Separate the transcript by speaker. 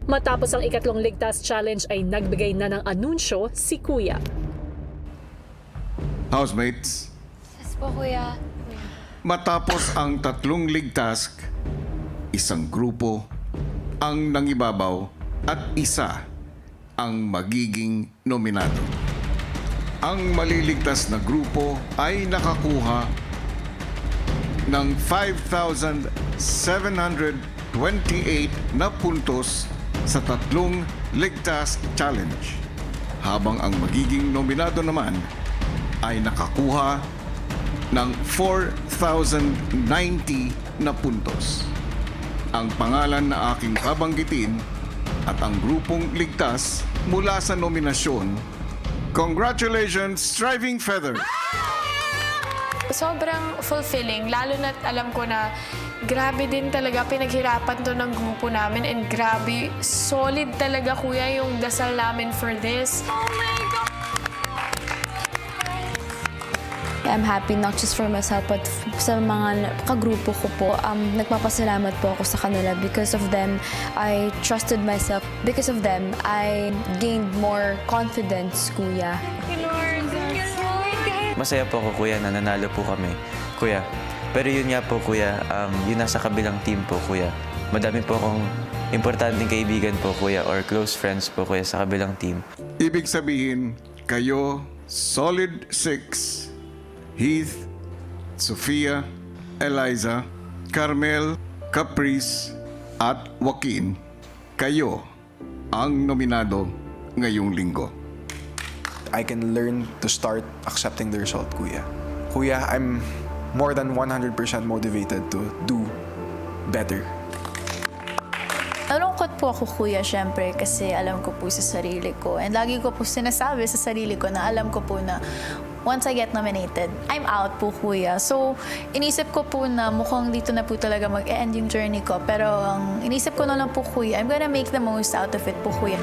Speaker 1: Matapos ang ikatlong ligtas challenge ay nagbigay na ng anunsyo si Kuya.
Speaker 2: Housemates,
Speaker 3: Yes po, Kuya.
Speaker 2: matapos ang tatlong ligtas, isang grupo ang nangibabaw at isa ang magiging nominado. Ang maliligtas na grupo ay nakakuha ng 5,728 na puntos sa tatlong ligtas challenge, habang ang magiging nominado naman ay nakakuha ng 4,090 na puntos. Ang pangalan na aking babanggitin at ang grupong ligtas mula sa nominasyon. Congratulations, Striving Feather!
Speaker 3: Sobrang fulfilling, lalo na't alam ko na grabe din talaga pinaghirapan to ng grupo namin and grabe, solid talaga, Kuya, yung dasal namin for this.
Speaker 4: I'm happy not just for myself but sa mga kagrupo ko po. Nagpapasalamat po ako sa kanila. Because of them, I trusted myself. Because of them, I gained more confidence, Kuya.
Speaker 5: Masaya po ako, Kuya, na nanalo po kami, Kuya. Pero yun nga po, Kuya, yun nasa kabilang team po, Kuya. Madami po akong importanteng kaibigan po, Kuya, or close friends po, Kuya, sa kabilang team.
Speaker 2: Ibig sabihin, kayo, Solid 6, Heath, Sofia, Eliza, Carmel, Caprice, at Joaquin, kayo ang nominado ngayong linggo.
Speaker 6: I can learn to start accepting the result, Kuya. Kuya, I'm more than 100% motivated to do better.
Speaker 7: Nalungkot po ako, Kuya, syempre, kasi alam ko po sa sarili ko. And lagi ko po sinasabi sa sarili ko na alam ko po na once I get nominated, I'm out po, Kuya. So, inisip ko po na mukhang dito na po talaga mag-end yung journey ko. Pero ang inisip ko na lang po, Kuya, I'm gonna make the most out of it po, Kuya.